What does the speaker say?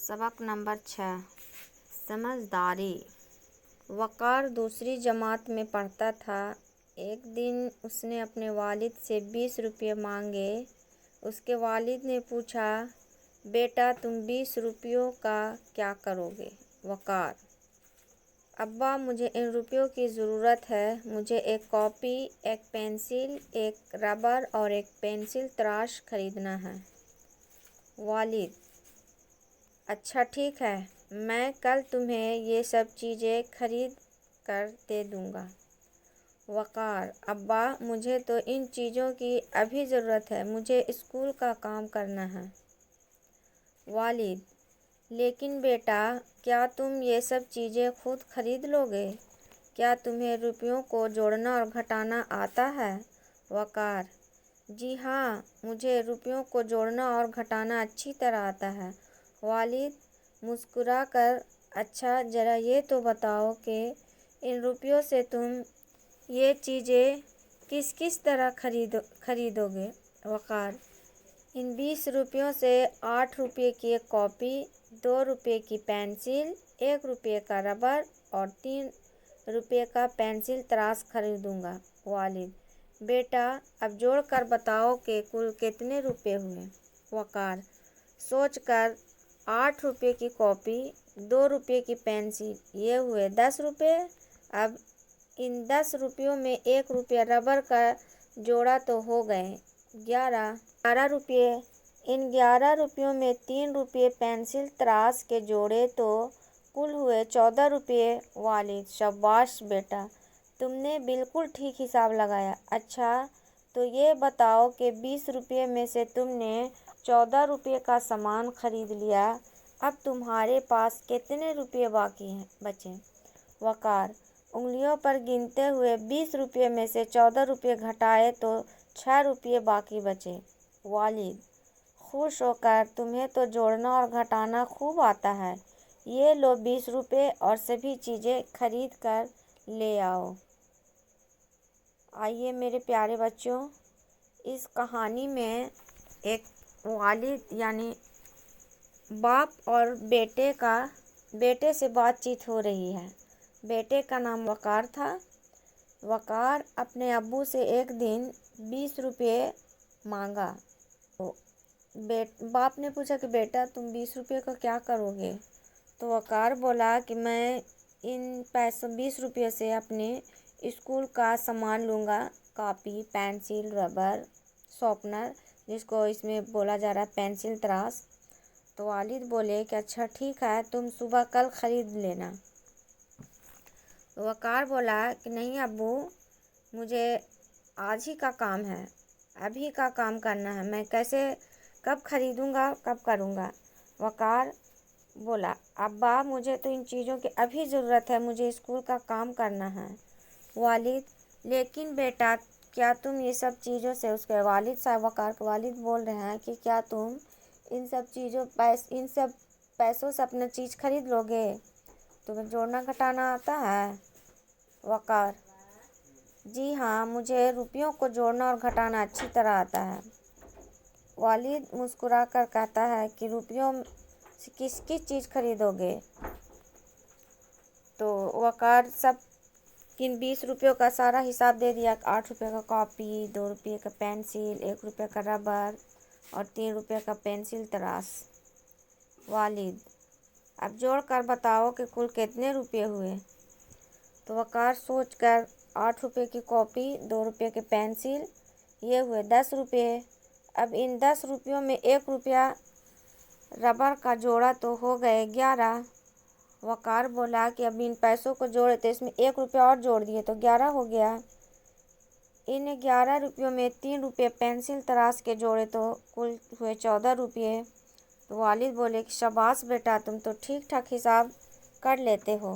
सबक नंबर 6 समझदारी। वकार दूसरी जमात में पढ़ता था। एक दिन उसने अपने वालिद से 20 रुपये मांगे। उसके वालिद ने पूछा, बेटा तुम 20 रुपयों का क्या करोगे? वकार, अब्बा मुझे इन रुपयों की ज़रूरत है। मुझे एक कॉपी, एक पेंसिल, एक रबर और एक पेंसिल तराश खरीदना है। वालिद, अच्छा ठीक है, मैं कल तुम्हें ये सब चीज़ें खरीद कर दे दूँगा। वकार, अब्बा मुझे तो इन चीज़ों की अभी ज़रूरत है, मुझे स्कूल का काम करना है। वालिद, लेकिन बेटा क्या तुम ये सब चीज़ें खुद खरीद लोगे? क्या तुम्हें रुपयों को जोड़ना और घटाना आता है? वकार, जी हाँ, मुझे रुपयों को जोड़ना और घटाना अच्छी तरह आता है। वालिद मुस्कुरा कर, अच्छा ज़रा ये तो बताओ कि इन रुपयों से तुम ये चीज़ें किस किस तरह खरीदोगे? वकार, इन 20 रुपयों से 8 रुपये की एक कॉपी, 2 रुपये की पेंसिल, 1 रुपये का रबर और 3 रुपये का पेंसिल तराश खरीदूँगा। वालिद, बेटा अब जोड़ कर बताओ कि कुल कितने रुपये हुए? वकार, सोचकर 8 रुपये की कॉपी, 2 रुपये की पेंसिल, ये हुए 10 रुपये। अब इन 10 रुपयों में 1 रुपया रबर का जोड़ा तो हो गए 11 रुपये। इन 11 रुपयों में 3 रुपये पेंसिल तराश के जोड़े तो कुल हुए 14 रुपये। वालिद, शाबाश बेटा, तुमने बिल्कुल ठीक हिसाब लगाया। अच्छा तो ये बताओ कि 20 रुपये में से तुमने 14 रुपये का सामान खरीद लिया। अब तुम्हारे पास कितने रुपये बाकी बचे? वकार, उंगलियों पर गिनते हुए 20 रुपये में से 14 रुपये घटाए तो 6 रुपये बाकी बचे। वालिद खुश होकर, तुम्हें तो जोड़ना और घटाना खूब आता है, ये लो 20 रुपये और सभी चीज़ें खरीद कर ले आओ। आइए मेरे प्यारे बच्चों, इस कहानी में एक वालिद यानी बाप और बेटे से बातचीत हो रही है। बेटे का नाम वकार था। वकार अपने अब्बू से एक दिन 20 रुपये मांगा। तो बाप ने पूछा कि बेटा तुम 20 रुपये का क्या करोगे? तो वकार बोला कि मैं इन 20 रुपये से अपने स्कूल का सामान लूँगा, कॉपी, पेंसिल, रबर, शॉर्पनर, जिसको इसमें बोला जा रहा है पेंसिल तराश। तो वालिद बोले कि अच्छा ठीक है, तुम सुबह कल ख़रीद लेना। वकार बोला कि नहीं अब्बू, मुझे आज ही का काम है, अभी का काम करना है, मैं कैसे कब खरीदूँगा, कब करूँगा? वकार बोला, अब्बा मुझे तो इन चीज़ों की अभी ज़रूरत है, मुझे स्कूल का काम करना है। वालिद, लेकिन बेटा क्या तुम ये सब चीज़ों से, उसके वालिद साहब वकार के वालिद बोल रहे हैं कि क्या तुम इन सब पैसों से अपना चीज़ खरीद लोगे? तुम्हें जोड़ना घटाना आता है? वकार, जी हाँ, मुझे रुपयों को जोड़ना और घटाना अच्छी तरह आता है। वालिद मुस्कुरा कर कहता है कि रुपयों से किस किस चीज़ खरीदोगे? तो वकार सब इन 20 रुपयों का सारा हिसाब दे दिया। 8 रुपये का कॉपी, 2 रुपये का पेंसिल, 1 रुपये का रबर और 3 रुपये का पेंसिल तराश। वालिद, अब जोड़ कर बताओ कि कुल कितने रुपये हुए? तो वकार सोचकर 8 रुपये की कॉपी, 2 रुपये के पेंसिल, ये हुए 10 रुपये। अब इन 10 रुपयों में 1 रुपया रबर का जोड़ा तो हो गए 11। वकार बोला कि अब इन पैसों को जोड़े तो इसमें 1 रुपया और जोड़ दिए तो 11 हो गया। इन 11 रुपयों में 3 रुपये पेंसिल तराश के जोड़े तो कुल हुए 14 रुपये। तो वालिद बोले कि शाबाश बेटा, तुम तो ठीक ठाक हिसाब कर लेते हो।